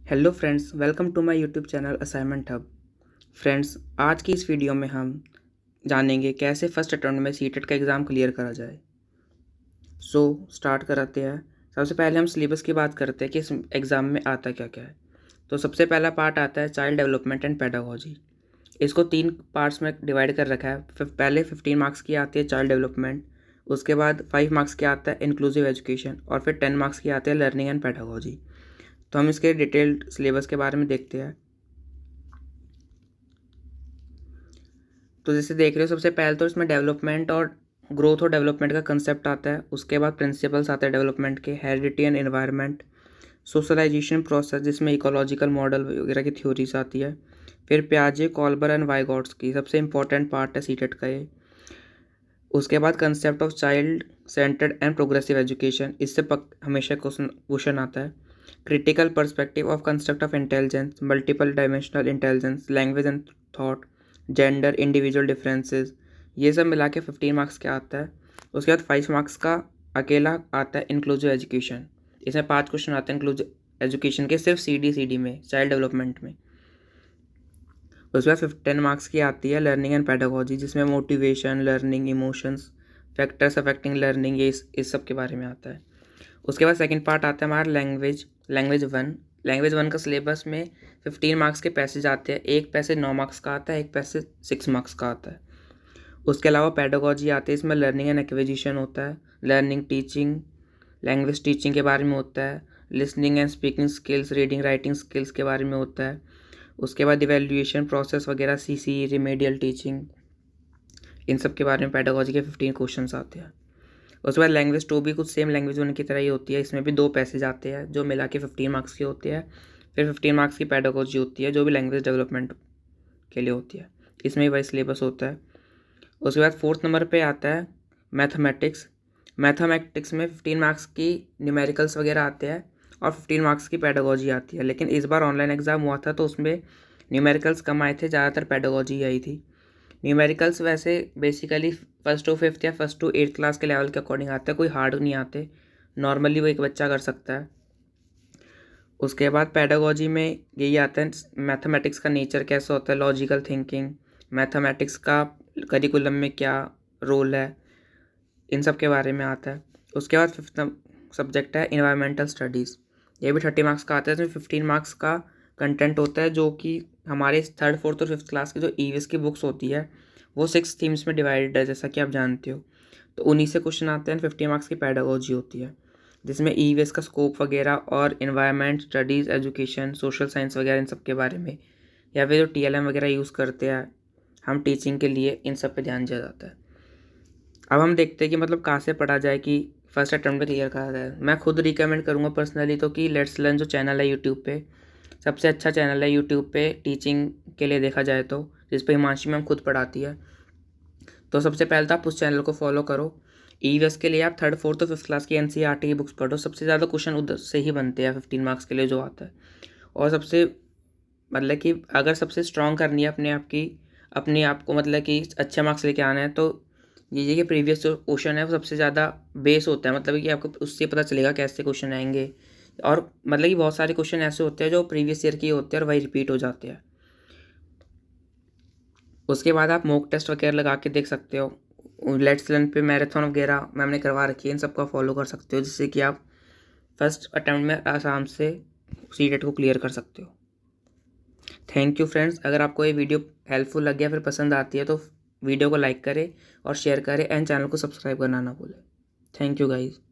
Hello friends, welcome to my YouTube channel assignment hub. Friends, आज की इस video में हम जानेंगे कैसे फर्स्ट अटेम्प्ट में सीटेट का एग्ज़ाम क्लियर करा जाए। स्टार्ट कराते हैं। सबसे पहले हम सिलेबस की बात करते हैं कि इस एग्ज़ाम में आता क्या क्या है। तो सबसे पहला पार्ट आता है चाइल्ड डेवलपमेंट एंड पेडागोजी। इसको 3 पार्ट्स में डिवाइड कर रखा है। पहले 15 मार्क्स की आती है चाइल्ड डेवलपमेंट, उसके बाद 5 मार्क्स की आता है इंक्लूसिव एजुकेशन और फिर 10 मार्क्स की आती है लर्निंग एंड पेडागोजी। तो हम इसके डिटेल्ड सिलेबस के बारे में देखते हैं। तो जैसे देख रहे हो, सबसे पहले तो इसमें डेवलपमेंट और ग्रोथ और डेवलपमेंट का कंसेप्ट आता है। उसके बाद प्रिंसिपल्स आते हैं डेवलपमेंट के, heredity and environment, socialization process जिसमें इकोलॉजिकल मॉडल वगैरह की थ्योरीज आती है। फिर प्याजे, कॉल्बर एंड वाइगॉट्स की सबसे इंपॉर्टेंट पार्ट है सीटेट का ये। उसके बाद concept of child centred and progressive education, इससे हमेशा क्वेश्चन आता है। Critical perspective of concept of intelligence, multiple dimensional intelligence, language and thought, gender, individual differences, ये सब मिला के 15 मार्क्स का आता है। उसके बाद 5 मार्क्स का अकेला आता है इंक्लूसिव एजुकेशन। इसमें 5 क्वेश्चन आते हैं इंक्लूसिव एजुकेशन के, सिर्फ सी डी में, चाइल्ड डेवलपमेंट में। उसके बाद 10 मार्क्स की आती है लर्निंग एंड पेडागोजी, जिसमें motivation, learning, emotions, factors affecting learning, ये इस सब के बारे में आता है। उसके बाद सेकंड पार्ट आता है हमारा लैंग्वेज वन का सिलेबस में 15 मार्क्स के पैसेज आते हैं। एक पैसेज 9 मार्क्स का आता है, एक पैसेज 6 मार्क्स का आता है। उसके अलावा पेडागोजी आती है, इसमें लर्निंग एंड एक्विजिशन होता है, लर्निंग, टीचिंग, लैंग्वेज टीचिंग के बारे में होता है, listening and speaking skills, reading writing skills के बारे में होता है। उसके बाद इवेल्युएशन प्रोसेस वगैरह, सीसी, रिमेडियल टीचिंग, इन सब के बारे में पेडागोजी के 15 क्वेश्चंस आते हैं। उसके बाद लैंग्वेज 2 भी कुछ सेम लैंग्वेज वन की तरह ही होती है। इसमें भी 2 पैसेज आते हैं जो मिला के 15 मार्क्स के होते हैं। फिर 15 मार्क्स की पेडागोजी होती है जो भी लैंग्वेज डेवलपमेंट के लिए होती है। इसमें भी वही सिलेबस होता है। उसके बाद 4th नंबर पे आता है मैथमेटिक्स। मैथमेटिक्स में 15 मार्क्स की न्यूमेरिकल्स वगैरह आते हैं और 15 मार्क्स की पेडागोजी आती है। लेकिन इस बार ऑनलाइन एग्ज़ाम हुआ था तो उसमें न्यूमेरिकल्स कम आए थे, ज़्यादातर पेडागोजी आई थी। न्यूमेरिकल्स वैसे बेसिकली फर्स्ट टू फिफ्थ या फर्स्ट टू 8th क्लास के लेवल के अकॉर्डिंग आते हैं, कोई हार्ड नहीं आते, नॉर्मली वो एक बच्चा कर सकता है। उसके बाद पेडागोजी में यही आता है मैथमेटिक्स का नेचर कैसा होता है, लॉजिकल थिंकिंग, मैथमेटिक्स का करिकुलम में क्या रोल है, इन सब के बारे में आता है। उसके बाद 5th सब्जेक्ट है इन्वायरमेंटल स्टडीज़। ये भी 30 मार्क्स का आता है। इसमें 15 मार्क्स का कंटेंट होता है जो कि हमारे 3rd 4th और 5th क्लास की जो ईवीएस की बुक्स होती है वो 6 थीम्स में डिवाइडेड है, जैसा कि आप जानते हो। तो उन्हीं से क्वेश्चन आते हैं। 50 मार्क्स की पेडागोजी होती है जिसमें ईवीएस का स्कोप वगैरह और environment studies, education, social science वगैरह इन सब के बारे में, या फिर जो टीएलएम वगैरह यूज़ करते हैं हम टीचिंग के लिए, इन सब पे ध्यान दिया जाता है। अब हम देखते हैं कि मतलब कहाँ से पढ़ा जाए कि फर्स्ट अटेम्प्ट में क्लियर करा जाए। मैं खुद रिकमेंड करूँगा पर्सनली तो कि लेट्स लर्न जो चैनल है यूट्यूब पे, सबसे अच्छा चैनल है यूट्यूब पे टीचिंग के लिए देखा जाए तो, जिस पे हिमांशी मैम खुद पढ़ाती है। तो सबसे पहले तो आप उस चैनल को फॉलो करो। ईवीएस के लिए आप 3rd 4th और 5th क्लास की एनसीईआरटी की बुक्स पढ़ो। सबसे ज़्यादा क्वेश्चन उधर से ही बनते हैं 15 मार्क्स के लिए जो आता है। और सबसे मतलब कि अगर सबसे स्ट्रॉन्ग करनी है अपने आप को, मतलब कि अच्छे मार्क्स लेके आना है, तो ये कि प्रीवियस जो क्वेश्चन है वो सबसे ज़्यादा बेस होता है, मतलब कि आपको उससे पता चलेगा कैसे क्वेश्चन आएंगे। और मतलब कि बहुत सारे क्वेश्चन ऐसे होते हैं जो प्रीवियस ईयर के होते हैं और वही रिपीट हो जाते हैं। उसके बाद आप मॉक टेस्ट वगैरह लगा के देख सकते हो। लेट्स लर्न पे मैराथन वगैरह मैम ने करवा रखी है, इन सबका फॉलो कर सकते हो जिससे कि आप फर्स्ट अटैम्प्ट में आराम से सीटेट को क्लियर कर सकते हो। Thank you friends. अगर आपको ये वीडियो हेल्पफुल लग गया, फिर पसंद आती है तो वीडियो को लाइक करें और शेयर करें एंड चैनल को सब्सक्राइब करना ना भूलें। Thank you guys.